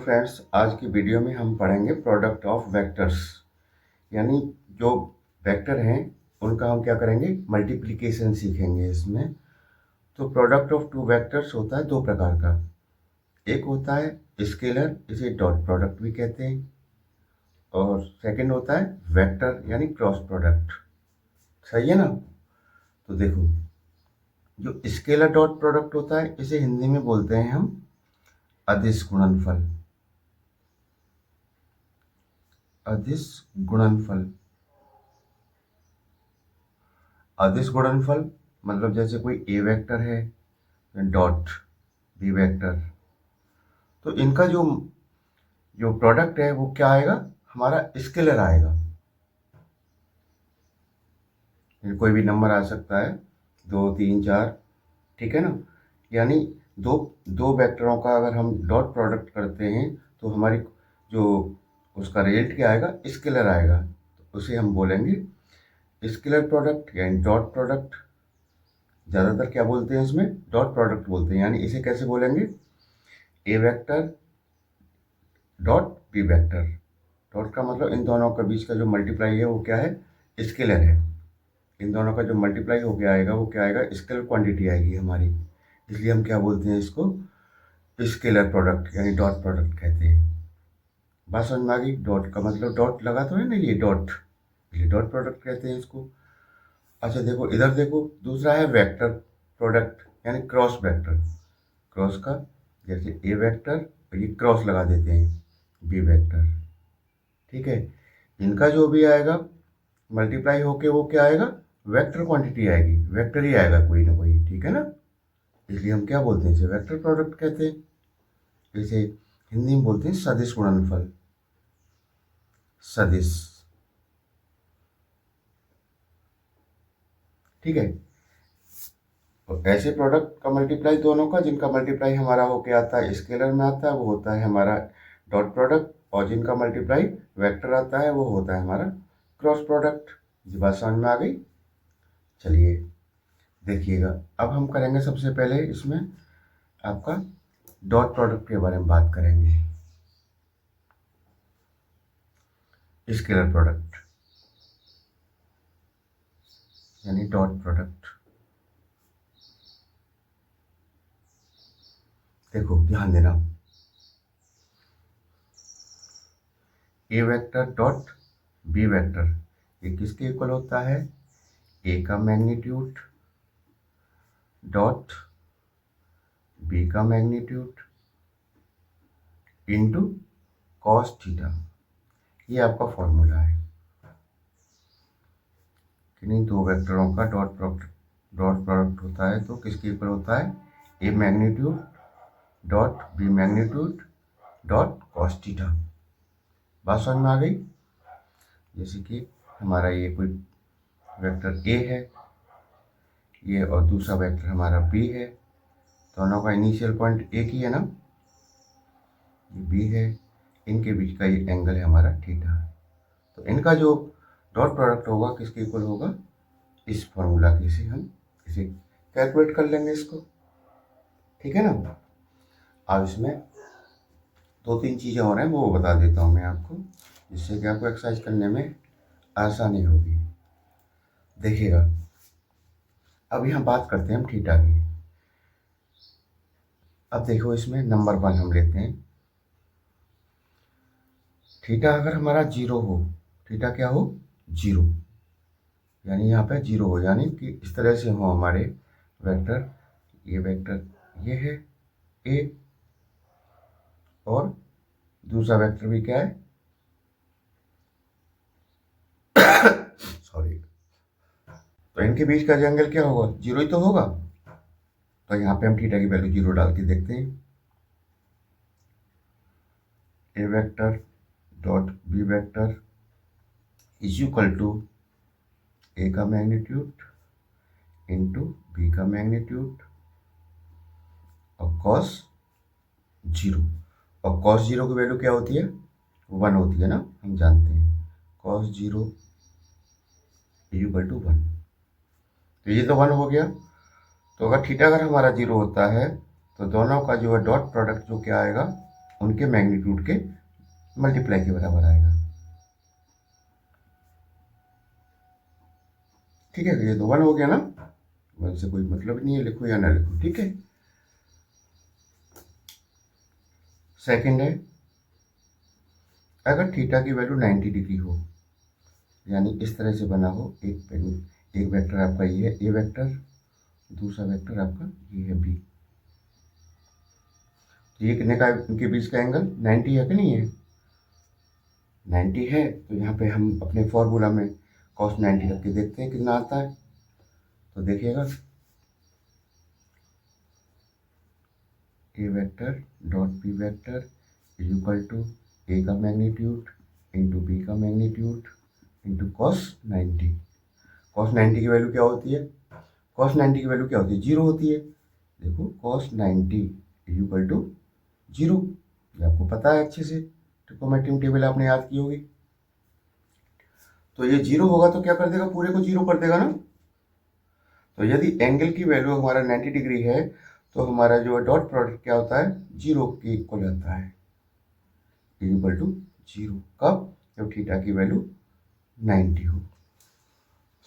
Friends, आज की video में हम पढ़ेंगे प्रोडक्ट ऑफ वेक्टर्स। यानी जो वेक्टर हैं उनका हम क्या करेंगे, मल्टीप्लिकेशन सीखेंगे इसमें। तो प्रोडक्ट ऑफ टू वेक्टर्स होता है दो प्रकार का। एक होता है स्केलर, इसे डॉट प्रोडक्ट भी कहते हैं, और सेकंड होता है वेक्टर यानी क्रॉस प्रोडक्ट। सही है ना। तो देखो, जो स्केलर डॉट प्रोडक्ट होता है इसे हिंदी में बोलते हैं हम अदिश गुणनफल। अदिश गुणनफल। अदिश गुणनफल मतलब जैसे कोई ए वेक्टर है डॉट बी वेक्टर, तो इनका जो जो प्रोडक्ट है वो क्या आएगा, हमारा स्केलर आएगा। कोई भी नंबर आ सकता है, 2 3 4, ठीक है ना। यानी दो दो वेक्टरों का अगर हम डॉट प्रोडक्ट करते हैं तो हमारी जो उसका रिजल्ट क्या आएगा, स्केलर आएगा। तो उसे हम बोलेंगे स्केलर प्रोडक्ट यानी डॉट प्रोडक्ट। ज़्यादातर क्या बोलते हैं, इसमें डॉट प्रोडक्ट बोलते हैं। यानी इसे कैसे बोलेंगे, A vector dot B vector. Dot का मतलब इन दोनों के बीच का जो मल्टीप्लाई है वो क्या है, स्केलर है। इन दोनों का जो मल्टीप्लाई हो गया आएगा वो क्या आएगा, स्केलर क्वांटिटी आएगी हमारी। इसलिए हम क्या बोलते हैं इसको, स्केलर प्रोडक्ट यानी डॉट प्रोडक्ट कहते हैं। बात समझ में आ गई। डॉट का मतलब डॉट लगा तो है ना, ये डॉट, ये डॉट प्रोडक्ट कहते हैं इसको। अच्छा देखो, इधर देखो, दूसरा है वेक्टर प्रोडक्ट यानी क्रॉस वेक्टर। क्रॉस का जैसे ए वेक्टर और ये क्रॉस लगा देते हैं बी वेक्टर, ठीक है। इनका जो भी आएगा मल्टीप्लाई होके वो क्या आएगा, वेक्टर क्वांटिटी आएगी, वेक्टर ही आएगा कोई ना कोई, ठीक है ना। इसलिए हम क्या बोलते हैं, इसे वेक्टर प्रोडक्ट कहते हैं। इसे हिंदी में बोलते हैं सदिश गुणनफल। सदिश, ठीक है। तो ऐसे प्रोडक्ट का मल्टीप्लाई दोनों का, जिनका मल्टीप्लाई हमारा होके आता है स्केलर में आता है, वो होता है हमारा डॉट प्रोडक्ट, और जिनका मल्टीप्लाई वेक्टर आता है वो होता है हमारा क्रॉस प्रोडक्ट। ये बात समझ में आ गई। चलिए देखिएगा, अब हम करेंगे सबसे पहले इसमें आपका डॉट प्रोडक्ट के बारे में बात करेंगे। स्केलर प्रोडक्ट यानी डॉट प्रोडक्ट। देखो ध्यान देना, ए वेक्टर डॉट बी वेक्टर ये किसके इक्वल होता है, ए का मैग्नीट्यूड डॉट बी का मैग्नीट्यूड इंटू कॉस थीटा। ये आपका फॉर्मूला है। किन्हीं दो वेक्टरों का डॉट प्रोडक्ट होता है तो किसके इक्वल होता है, A magnitude dot B magnitude dot cos theta. बात समझ में आ गई। जैसे कि हमारा ये कोई वेक्टर ए है, ये और दूसरा वेक्टर हमारा बी है, दोनों का इनिशियल पॉइंट एक ही है ना, ये बी है, इनके बीच का ये एंगल है हमारा थीटा। तो इनका जो डॉट प्रोडक्ट होगा किसके इक्वल होगा, इस फॉर्मूला के से हम इसे कैलकुलेट कर लेंगे इसको, ठीक है ना। अब इसमें 2 3 चीज़ें और हैं, वो बता देता हूँ मैं आपको, जिससे कि आपको एक्सरसाइज करने में आसानी होगी। देखिएगा, अभी हम बात करते हैं हम थीटा की। अब देखो, इसमें नंबर 1 हम लेते हैं। थीटा अगर हमारा 0 हो, थीटा क्या हो, 0, यानी यहाँ पे 0 हो, यानी कि इस तरह से हो हमारे वेक्टर, ये वेक्टर ये है ए, और दूसरा वेक्टर भी क्या है सॉरी, तो इनके बीच का एंगल क्या होगा, 0 ही तो होगा। तो यहाँ पे हम थीटा की वैल्यू 0 डाल के देखते हैं। A vector dot B vector is equal to A का मैग्नीट्यूड इंटू बी का मैग्नीट्यूड और कॉस 0। और कॉस 0 की वैल्यू क्या होती है, 1 होती है ना, हम जानते हैं कॉस 0 इज इक्वल टू 1। तो ये तो 1 हो गया। तो अगर थीटा अगर हमारा 0 होता है तो दोनों का जो है डॉट प्रोडक्ट जो क्या आएगा, उनके मैग्नीट्यूड के मल्टीप्लाई के बराबर आएगा। ठीक है, ये तो 1 हो गया ना, 1 से कोई मतलब नहीं है, लिखो या ना लिखो। ठीक है, सेकंड है, अगर थीटा की वैल्यू 90 डिग्री हो, यानी इस तरह से बना हो, एक वेक्टर आपका ये है ए वेक्टर, दूसरा वेक्टर आपका ये है बी, तो ये कितने का, इनके बीच का एंगल 90 है कि नहीं है? 90 है, तो यहाँ पे हम अपने फॉर्मूला में cos 90 रख के देखते हैं कितना आता है। तो देखिएगा, A vector dot B vector is equal to A का मैग्नीट्यूड इंटू बी का मैग्नीट्यूड इंटू cos 90। cos 90 की वैल्यू क्या होती है? cos 90 की वैल्यू क्या होती है? 0 होती है। देखो cos 90 इज इक्वल टू 0, ये आपको पता है अच्छे से, ट्रिग्नोमेट्री टेबल आपने याद की होगी। तो ये 0 होगा तो क्या कर देगा, पूरे को 0 कर देगा ना। तो यदि एंगल की वैल्यू हमारा 90 डिग्री है तो हमारा जो डॉट प्रोडक्ट क्या होता है, 0 के इक्वल रहता है, इक्वल टू 0। कब? जब थीटा की वैल्यू 90 हो।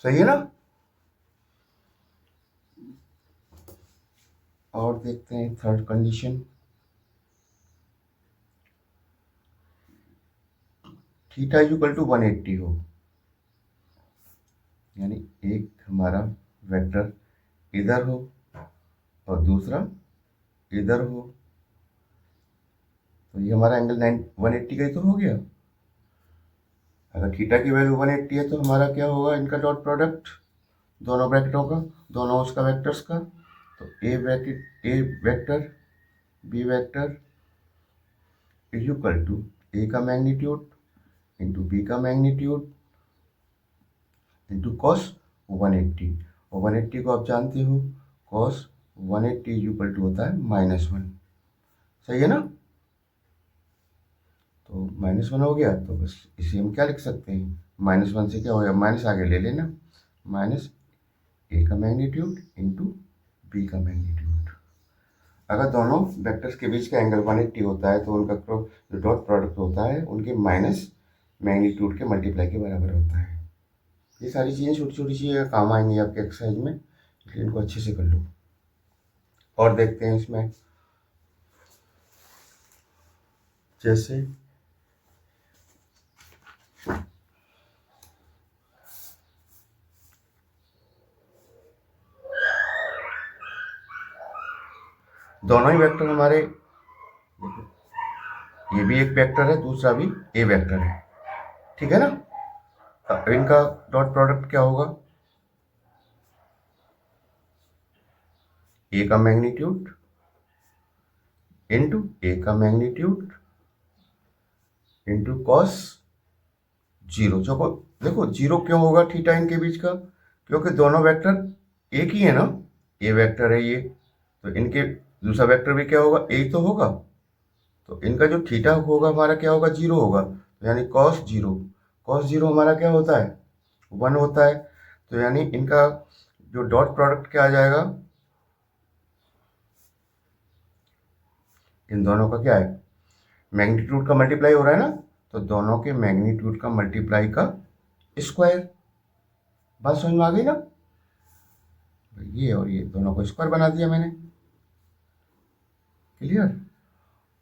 सही है ना। और देखते हैं third condition, theta equal to 180 हो, यानी एक हमारा वेक्टर इधर हो और दूसरा इधर हो, तो ये हमारा एंगल 180 का ही तो हो गया। अगर थीटा की वैल्यू 180 है तो हमारा क्या होगा, इनका डॉट प्रोडक्ट दोनों ब्रैकेटों का, दोनों उसका वेक्टर्स का, तो A vector B vector is equal to A का मैग्नीट्यूड इंटू बी का मैग्नीट्यूड इंटू cos 180। और 180 को आप जानते हो, cos 180 इज इक्वल टू होता है -1। सही है ना। तो -1 हो गया, तो बस इसे हम क्या लिख सकते हैं, -1 से क्या हो गया, माइनस आगे ले लेना, माइनस ए का मैग्नीट्यूड इंटू बी का मैग्नीट्यूड। अगर दोनों वेक्टर्स के बीच का एंगल 180 होता है तो उनका जो डॉट प्रोडक्ट होता है उनके माइनस मैग्नीट्यूड के मल्टीप्लाई के बराबर होता है। ये सारी चीज़ें छोटी छोटी चीज़ें काम आएंगी आपके एक्सरसाइज में, इसलिए इनको अच्छे से कर लो। और देखते हैं इसमें, जैसे दोनों ही वेक्टर हमारे, ये भी एक वेक्टर है, दूसरा भी ए वेक्टर है, ठीक है ना। अब इनका डॉट प्रोडक्ट क्या होगा, ए का मैग्नीट्यूड इंटू ए का मैग्नीट्यूड इंटू cos 0। जो देखो 0 क्यों होगा थीटा इनके बीच का, क्योंकि दोनों वेक्टर एक ही है ना, ए वेक्टर है ये, तो इनके दूसरा वेक्टर भी क्या होगा, ए तो होगा, तो इनका जो थीटा होगा हमारा क्या होगा, 0 होगा, तो यानी cos 0, cos 0 हमारा क्या होता है, 1 होता है। तो यानी इनका जो डॉट प्रोडक्ट क्या आ जाएगा, इन दोनों का क्या है, मैग्नीट्यूड का मल्टीप्लाई हो रहा है ना, तो दोनों के मैग्नीट्यूड का मल्टीप्लाई का स्क्वायर। बात समझ में आ गई ना, ये और ये दोनों को स्क्वायर बना दिया मैंने, क्लियर।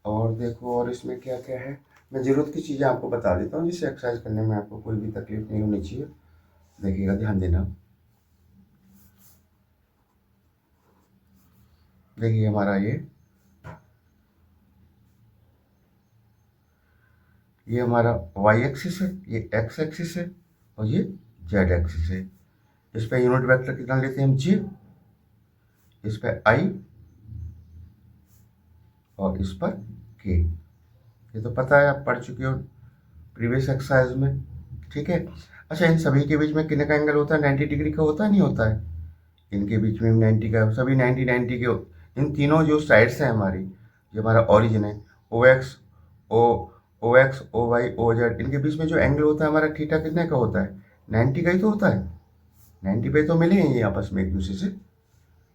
और देखो, और इसमें क्या क्या है, मैं ज़रूरत की चीज़ें आपको बता देता हूँ जिससे एक्सरसाइज करने में आपको कोई भी तकलीफ नहीं होनी चाहिए। देखिएगा, ध्यान देना। देखिए हमारा ये हमारा y एक्सिस है, ये x एक्सिस है और ये z एक्सिस है। इस पर यूनिट वेक्टर कितना लेते हैं हम, j, इस पर i और इस पर k। ये तो पता है, आप पढ़ चुके हो प्रीवियस एक्सरसाइज में, ठीक है। अच्छा, इन सभी के बीच में कितने का एंगल होता है, 90 डिग्री का होता है, नहीं होता है? इनके बीच में 90 का, सभी 90 के। इन तीनों जो साइड्स हैं हमारी, जो हमारा ओरिजिन है, O X O Y O Z, इनके बीच में जो एंगल होता है हमारा थीटा कितने का होता है, 90 का ही तो होता है। 90 पे तो मिले हैं ये आपस में एक दूसरे से,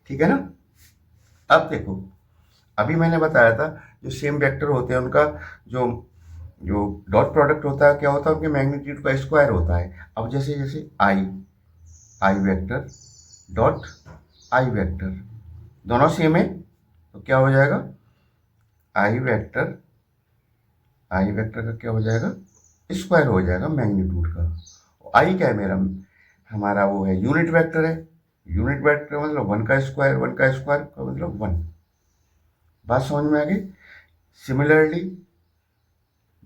ठीक है ना। अब देखो, अभी मैंने बताया था जो सेम वेक्टर होते हैं उनका जो जो डॉट प्रोडक्ट होता है क्या होता है, उनके मैग्नीट्यूड का स्क्वायर होता है। अब जैसे जैसे आई आई वेक्टर डॉट आई वेक्टर दोनों सेम है तो क्या हो जाएगा, आई वेक्टर का क्या हो जाएगा, स्क्वायर हो जाएगा मैग्नीट्यूड का। आई क्या है मेरा, हमारा वो है यूनिट वेक्टर है। यूनिट वेक्टर मतलब वन का स्क्वायर का मतलब वन। बात समझ में आ गई। Similarly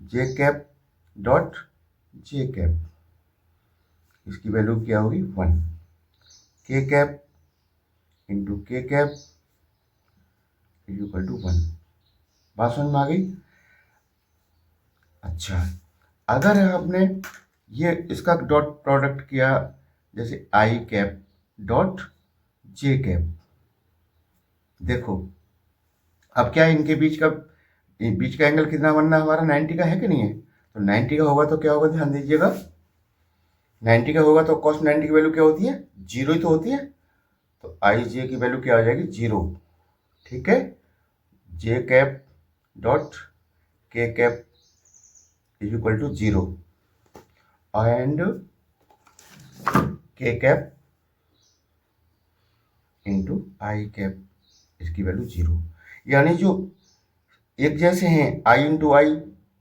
J cap dot J cap, इसकी वैल्यू क्या होगी, one. K cap into K cap is equal to one. बात समझ में आ गई। अच्छा, अगर आपने ये इसका डॉट प्रोडक्ट किया जैसे आई कैप डॉट जे कैप, देखो अब क्या है, इनके बीच का एंगल कितना बनना है हमारा, 90 का है कि नहीं है। तो 90 का होगा तो क्या होगा, ध्यान दीजिएगा, 90 का होगा तो कॉस 90 की वैल्यू क्या होती है, जीरो ही तो होती है। तो आई जे की वैल्यू क्या आ जाएगी, जीरो। ठीक है, J cap dot K cap is equal to zero and K cap into I cap, इसकी वैल्यू जीरो। यानी जो एक जैसे हैं आई इंटू आई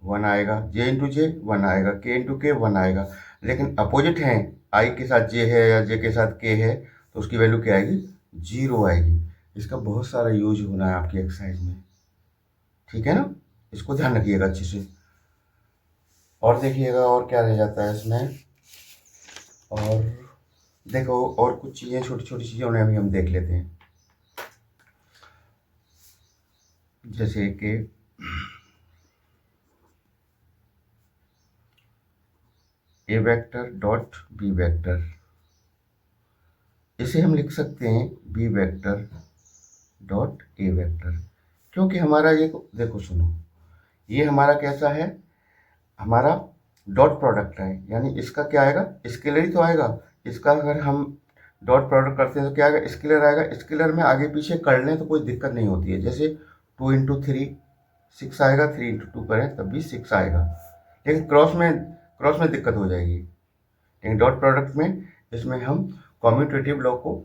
वन आएगा, जे इंटू जे वन आएगा, के इंटू के वन आएगा। लेकिन अपोजिट हैं, आई के साथ जे है या जे के साथ के है तो उसकी वैल्यू क्या आएगी, जीरो आएगी। इसका बहुत सारा यूज होना है आपकी एक्सरसाइज में, ठीक है ना, इसको ध्यान रखिएगा अच्छे से। और देखिएगा और क्या रह जाता है इसमें, और देखो और कुछ चीज़ें छोटी छोटी चीज़ें उन्हें अभी हम देख लेते हैं। जैसे कि A vector dot B vector, इसे हम लिख सकते हैं B vector dot A vector, क्योंकि हमारा ये देखो सुनो, ये हमारा कैसा है, हमारा डॉट प्रोडक्ट है, यानी इसका क्या आएगा, स्केलर ही तो आएगा। इसका अगर हम डॉट प्रोडक्ट करते हैं तो क्या आएगा, स्केलर आएगा। स्केलर में आगे पीछे कर लें तो कोई दिक्कत नहीं होती है। जैसे 2 इंटू 3 6 आएगा, 3 इंटू 2 करें तब भी 6 आएगा। लेकिन क्रॉस में दिक्कत हो जाएगी। लेकिन डॉट प्रोडक्ट में इसमें हम कॉम्यूटेटिव लॉ को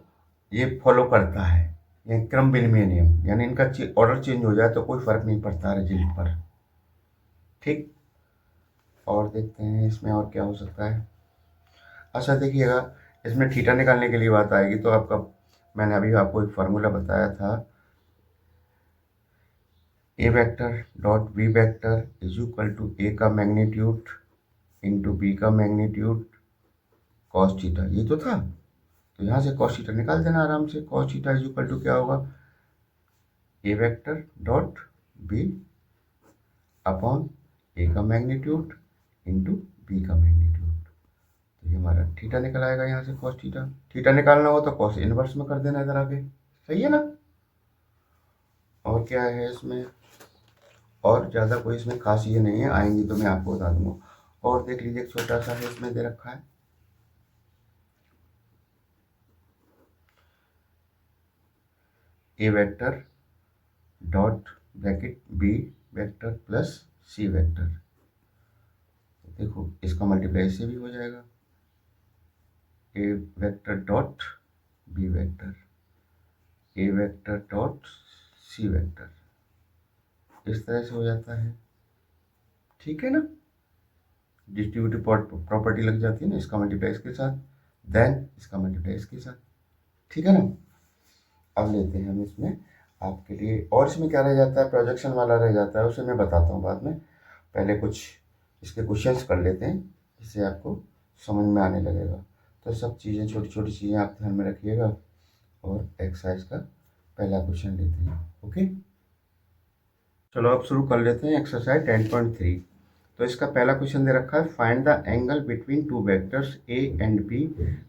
ये फॉलो करता है, ये क्रम विनिमय नियम, यानी इनका ऑर्डर चेंज हो जाए तो कोई फर्क नहीं पड़ता रिजल्ट पर। ठीक, और देखते हैं इसमें और क्या हो सकता है। अच्छा देखिएगा, इसमें थीटा निकालने के लिए बात आएगी तो आपका, मैंने अभी आपको एक फार्मूला बताया था, A vector dot B vector is equal to A का मैग्नीट्यूड इंटू बी का मैग्नीट्यूड कॉस थीटा, ये तो था। तो यहाँ से कॉस थीटा निकाल देना आराम से। Cos theta is equal to क्या होगा, A vector dot B upon A का मैग्नीट्यूड इंटू बी का मैग्नीट्यूड। तो ये हमारा थीटा निकल आएगा यहाँ से, कॉस थीटा। थीटा निकालना हो तो कॉस इनवर्स में कर देना इधर आगे, सही है ना। और क्या है इसमें, और ज़्यादा कोई इसमें खास ये नहीं है, आएंगी तो मैं आपको बता दूंगा। और देख लीजिए, एक छोटा सा है इसमें दे रखा है, A vector dot bracket B vector plus C vector. देखो इसका मल्टीप्लाई इससे भी हो जाएगा, A vector dot B vector, A vector dot C vector, इस तरह से हो जाता है। ठीक है ना, डिस्ट्रीब्यूटिव प्रॉपर्टी लग जाती है ना, इसका मल्टीप्लाई इसके साथ, देन इसका मल्टीप्लाई इसके साथ। ठीक है ना। अब लेते हैं हम इसमें आपके लिए, और इसमें क्या रह जाता है, प्रोजेक्शन वाला रह जाता है, उसे मैं बताता हूँ बाद में। पहले कुछ इसके क्वेश्चंस कर लेते हैं, जिससे आपको समझ में आने लगेगा। तो सब चीज़ें, छोटी छोटी चीज़ें आप ध्यान में रखिएगा। और एक्सरसाइज का पहला क्वेश्चन लेते हैं, ओके। चलो अब शुरू कर लेते हैं एक्सरसाइज 10.3। तो इसका पहला क्वेश्चन दे रखा है, find the angle between two vectors A and B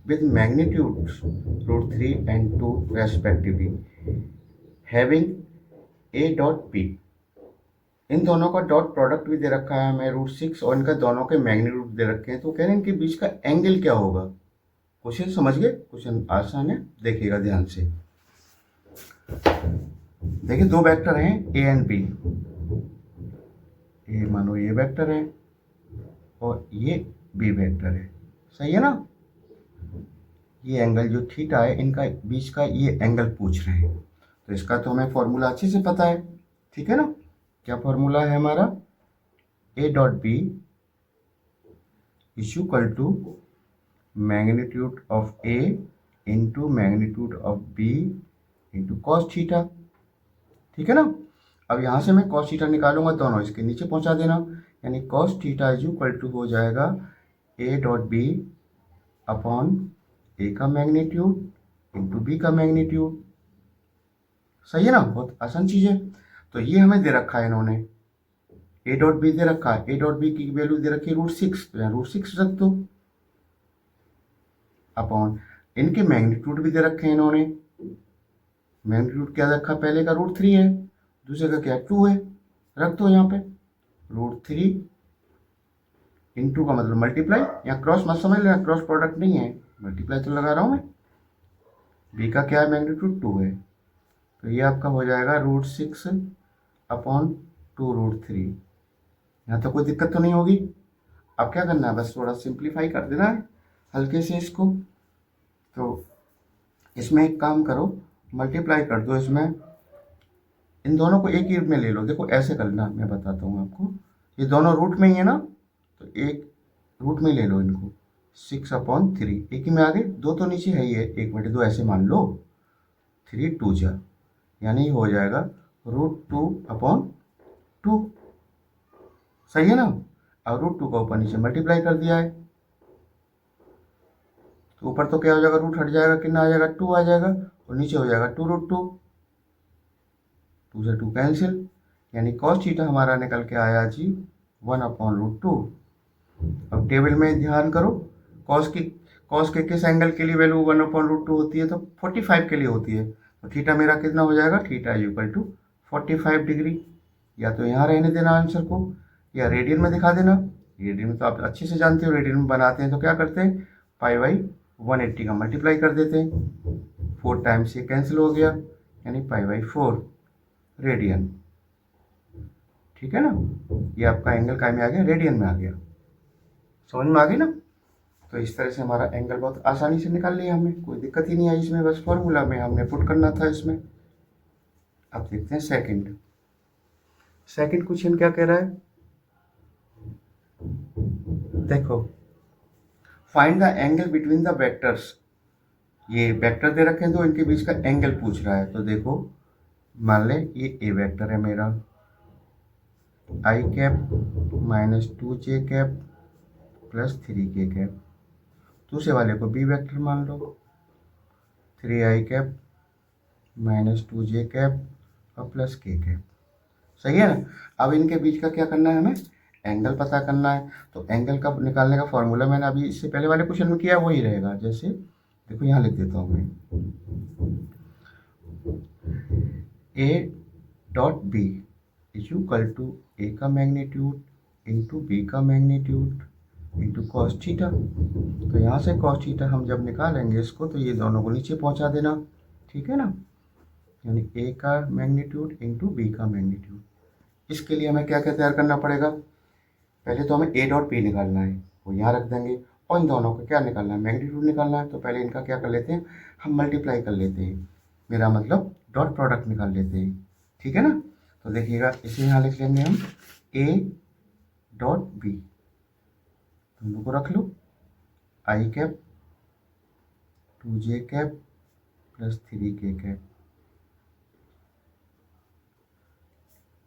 with magnitudes √3 and 2 respectively having A dot B. इन दोनों का डॉट प्रोडक्ट भी दे रखा है हमें √6 और इनका दोनों के मैग्नीट्यूड दे रखे हैं। तो कह रहे हैं इनके बीच का एंगल क्या होगा। क्वेश्चन समझ गए, क्वेश्चन आसान है, देखिएगा ध्यान से। देखिए दो वेक्टर हैं ए एंड बी, ए मानो ये वेक्टर है और ये बी वेक्टर है, सही है ना। ये एंगल जो थीटा है इनका बीच का ये एंगल पूछ रहे हैं, तो इसका तो हमें फॉर्मूला अच्छे से पता है, ठीक है ना। क्या फॉर्मूला है हमारा, A dot B is equal to magnitude of A into magnitude of B into cos theta, ठीक है ना। अब यहाँ से मैं कॉस थीटा निकालूंगा, दोनों इसके नीचे पहुँचा देना, यानी cos theta is equal to हो जाएगा A dot B upon A का मैग्नीट्यूड इंटू बी का मैग्नीट्यूड, सही है ना। बहुत आसान चीज़ है। तो ये हमें दे रखा है इन्होंने, ए डॉट बी दे रखा है, ए डॉट बी की वैल्यू दे रखी है √6, तो यहाँ √6 रख दो, अपॉन इनके मैग्नीट्यूड भी दे रखे हैं इन्होंने, मैग्नीट्यूड क्या रखा, पहले का √3 है, दूसरे का क्या 2 है, रख दो यहाँ पे √3 इंटू का मतलब मल्टीप्लाई, यहाँ क्रॉस मत समझ लेना, क्रॉस प्रोडक्ट नहीं है, मल्टीप्लाई तो लगा रहा हूँ मैं। बी का क्या है, मैग्नीट्यूड 2 है, तो ये आपका हो जाएगा √6 अपॉन 2√3। यहाँ तो कोई दिक्कत तो नहीं होगी। अब क्या करना है, बस थोड़ा सिंप्लीफाई कर देना है हल्के से इसको। तो इसमें एक काम करो, मल्टीप्लाई कर दो इसमें, इन दोनों को एक ही में ले लो। देखो ऐसे करना, मैं बताता हूँ आपको, ये दोनों रूट में ही है ना, तो एक रूट में ले लो इनको, 6/3 एक ही में आ गए, दो तो नीचे है ही है, एक मिनट दो ऐसे मान लो, 3 2 जा, यानी हो जाएगा √2/2, सही है ना। अब √2 का ऊपर नीचे मल्टीप्लाई कर दिया है, तो ऊपर तो क्या हो जाएगा, रूट हट जाएगा, कितना आ जाएगा 2 आ जाएगा, और नीचे हो जाएगा 2√2, 2 से 2 कैंसिल, यानी कॉस थीटा हमारा निकल के आया जी 1/√2। अब टेबल में ध्यान करो, कॉस के किस एंगल के लिए वैल्यू 1/√2 होती है, तो 45 के लिए होती है, तो थीटा मेरा कितना हो जाएगा, theta is equal to 45 degree. या तो यहाँ रहने देना आंसर को, या रेडियन में दिखा देना, रेडियन में तो आप अच्छे से जानते हो, रेडियन में बनाते हैं तो क्या करते हैं, π/180 का मल्टीप्लाई कर देते हैं, 4 टाइम्स ये कैंसिल हो गया, यानी π/4 रेडियन, ठीक है ना। ये आपका एंगल काय में आ गया, रेडियन में आ गया, समझ में आ गई ना। तो इस तरह से हमारा एंगल बहुत आसानी से निकाल लिया हमने, कोई दिक्कत ही नहीं आई इसमें, बस फॉर्मूला में हमने पुट करना था इसमें। अब देखते हैं सेकंड क्वेश्चन क्या कह रहा है, देखो find the angle between the vectors, ये वेक्टर दे रखे हैं तो इनके बीच का एंगल पूछ रहा है। तो देखो मान ले ये ए वेक्टर है मेरा, i cap -2j cap +3k cap, दूसरे वाले को बी वेक्टर मान लो, 3i कैप -2j कैप और +k कैप, सही है ना। अब इनके बीच का क्या करना है, हमें एंगल पता करना है। तो एंगल का निकालने का फॉर्मूला मैंने अभी इससे पहले वाले क्वेश्चन में किया, वही रहेगा। जैसे देखो यहाँ लिख देता हूँ मैं, A dot B is equal to A का मैग्नीट्यूड इंटू बी का मैग्नीट्यूड इंटू कॉस थीटा। तो यहाँ से कॉस थीटा हम जब निकालेंगे इसको, तो ये दोनों को नीचे पहुँचा देना, ठीक है ना, यानी ए का मैग्नीट्यूड इंटू बी का मैग्नीट्यूड। इसके लिए हमें क्या क्या तैयार करना पड़ेगा, पहले तो हमें ए डॉट बी निकालना है, वो यहाँ रख देंगे, और इन दोनों का क्या निकालना है, मैग्नीट्यूड निकालना है। तो पहले इनका क्या कर लेते हैं, हम मल्टीप्लाई कर लेते हैं, मेरा मतलब डॉट प्रोडक्ट निकाल लेते हैं, ठीक है ना। तो देखिएगा इसे यहाँ लिख लेंगे हम ए डॉट बी, दोनों को रख लो, i cap 2j cap +3k cap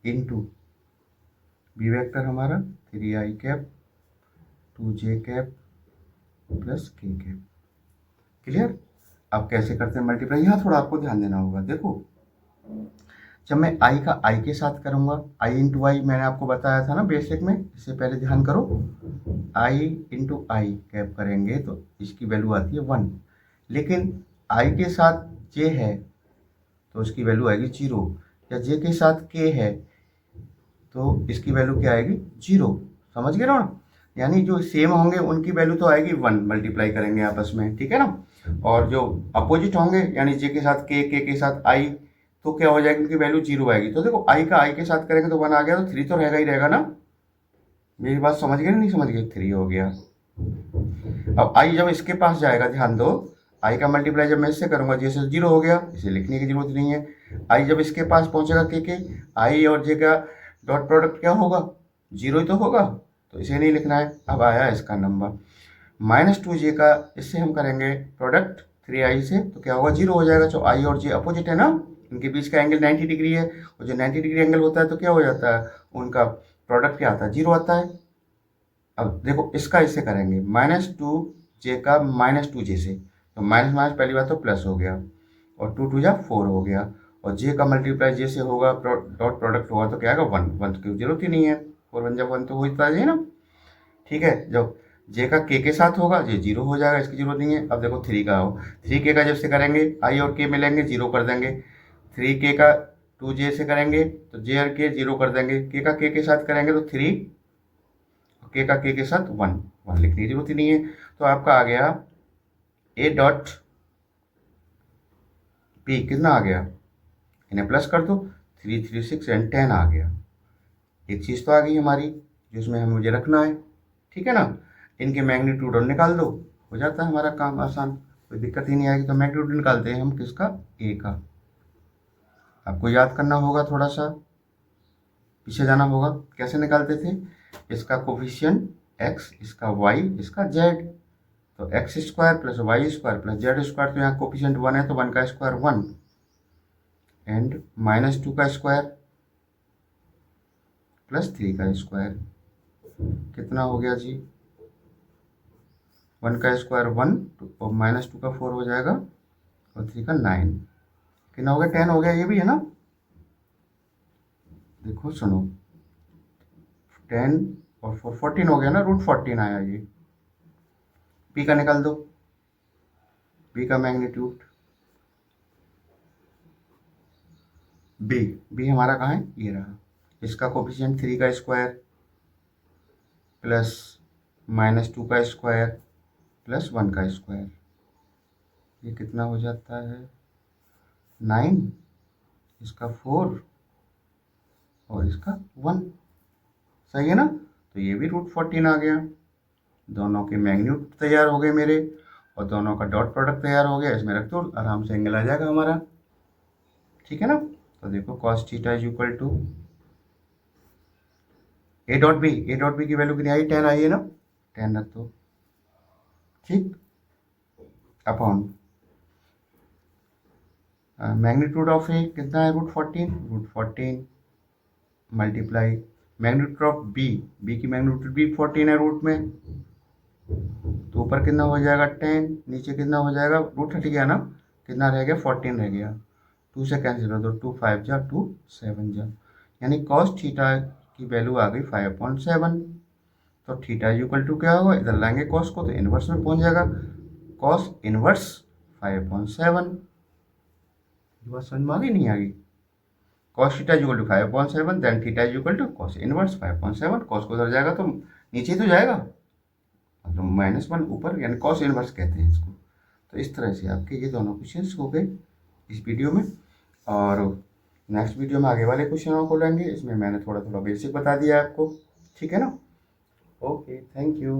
into B vector हमारा 3i cap 2j cap +k cap. Clear. अब कैसे करते हैं मल्टीप्लाई, यहाँ थोड़ा आपको ध्यान देना होगा। देखो जब मैं i का i के साथ करूँगा, i इंटू आई मैंने आपको बताया था ना बेसिक में, इससे पहले ध्यान करो, i इंटू आई कैप करेंगे तो इसकी वैल्यू आती है 1, लेकिन i के साथ j है तो इसकी वैल्यू आएगी 0, या j के साथ k है तो इसकी वैल्यू क्या आएगी 0, समझ गए ना। यानी जो सेम होंगे उनकी वैल्यू तो आएगी 1, मल्टीप्लाई करेंगे आपस में, ठीक है ना। और जो अपोजिट होंगे, यानी j के साथ k, k के साथ i, तो क्या हो जाएगी, उनकी वैल्यू 0 आएगी। तो देखो आई का आई के साथ करेंगे तो 1 आ गया, तो 3 तो रहेगा ही रहेगा ना। मेरी बात समझ गए नहीं समझ गए, 3 हो गया। अब आई जब इसके पास जाएगा, ध्यान दो, आई का मल्टीप्लाई जब मैं इससे करूंगा, जे से 0 हो गया, इसे लिखने की जरूरत नहीं है। आई जब इसके पास पहुंचेगा के आई और जे का डॉट प्रोडक्ट क्या होगा, 0 ही तो होगा, तो इसे नहीं लिखना है। अब आया इसका नंबर -2j का, इससे हम करेंगे प्रोडक्ट 3i से, तो क्या होगा, 0 हो जाएगा। जो आई और जे अपोजिट है ना, इनके बीच का एंगल 90 डिग्री है, और जो 90 डिग्री एंगल होता है तो क्या हो जाता है, उनका प्रोडक्ट क्या आता है, 0 आता है। अब देखो इसका इससे करेंगे -2j का -2j से, तो माइनस माइनस पहली बात तो प्लस हो गया, और 2 2 जा 4 हो गया, और j का मल्टीप्लाई j से होगा, डॉट प्रोडक्ट होगा तो क्या आएगा 1 1 की जरूरत ही नहीं है, 4 1 जब 1 तो हो जाता है ना। ठीक है, जब j का k के साथ होगा j 0 हो जाएगा, इसकी जरूरत नहीं है। अब देखो 3 का हो, 3k का जब से करेंगे i और k मिलेंगे 0 कर देंगे, 3k का 2j से करेंगे तो j और k 0 कर देंगे, k का k के साथ करेंगे तो 3, k का k के साथ 1 1 लिखने की जरूरत ही नहीं है। तो आपका आ गया a डॉट p, कितना आ गया, इन्हें प्लस कर दो, 3 3 6 एंड 10 आ गया। एक चीज़ तो आ गई हमारी जिसमें हमें मुझे रखना है, ठीक है ना। इनके मैग्नीट्यूड और निकाल दो, हो जाता है हमारा काम आसान, कोई दिक्कत ही नहीं आएगी। तो मैग्नीट्यूड निकालते हैं हम किसका, ए का। आपको याद करना होगा, थोड़ा सा पीछे जाना होगा, कैसे निकालते थे, इसका कोफिशिएंट x, इसका y, इसका z, तो X square plus Y square plus Z square, तो यहाँ कोफिशिएंट 1 है तो 1 का स्क्वायर 1, एंड -2 का स्क्वायर प्लस 3 का स्क्वायर, कितना हो गया जी, 1 का स्क्वायर 1 और -2 का 4 हो जाएगा, और 3 का 9, कितना हो गया, 10 हो गया, ये भी है ना। देखो सुनो, 10 और 4 14 हो गया ना, √14 आया ये। पी का निकाल दो, बी का मैग्नीट्यूड, बी हमारा कहाँ है, ये रहा, इसका कोफिशिएंट 3 का स्क्वायर प्लस -2 का स्क्वायर प्लस 1 का स्क्वायर, ये कितना हो जाता है 9, इसका 4 और इसका 1, सही है ना। तो ये भी √14 आ गया, दोनों के मैग्नीट्यूड तैयार हो गए मेरे, और दोनों का डॉट प्रोडक्ट तैयार हो गया, इसमें रख दो, आराम से एंगल आ जाएगा हमारा, ठीक है ना। तो देखो cos theta is equal to A dot B की वैल्यू कितनी आई, 10 आई है ना, 10 रख दो, ठीक, अपॉन मैग्नीट्यूड ऑफ ए कितना है, √14 मल्टीप्लाई मैग्नीट्यूड ऑफ बी की मैग्नीट्यूड भी 14 है रूट में, तो ऊपर कितना हो जाएगा 10, नीचे कितना हो जाएगा, रूट हट गया ना, कितना रह गया 14 रह गया, 2 से कैंसिल कर दो, 2 5 जा 2 7 जा, यानी cos थीटा की वैल्यू आ गई 5.7। तो थीटा इक्वल टू क्या होगा, इधर लाएंगे cos को तो इनवर्स में पहुंच जाएगा, cos इनवर्स 5.7। बात समझ में आ गई, नहीं आ गई, cos theta equal to 5.7, then theta equal to cos inverse 5.7, cos को उधर जाएगा तो नीचे तो जाएगा, तो -1 ऊपर, यानी cos इनवर्स कहते हैं इसको। तो इस तरह से आपके ये दोनों क्वेश्चंस हो गए इस वीडियो में, और नेक्स्ट वीडियो में आगे वाले क्वेश्चनों को लेंगे, इसमें मैंने थोड़ा थोड़ा बेसिक बता दिया आपको, ठीक है ना। Okay, thank you.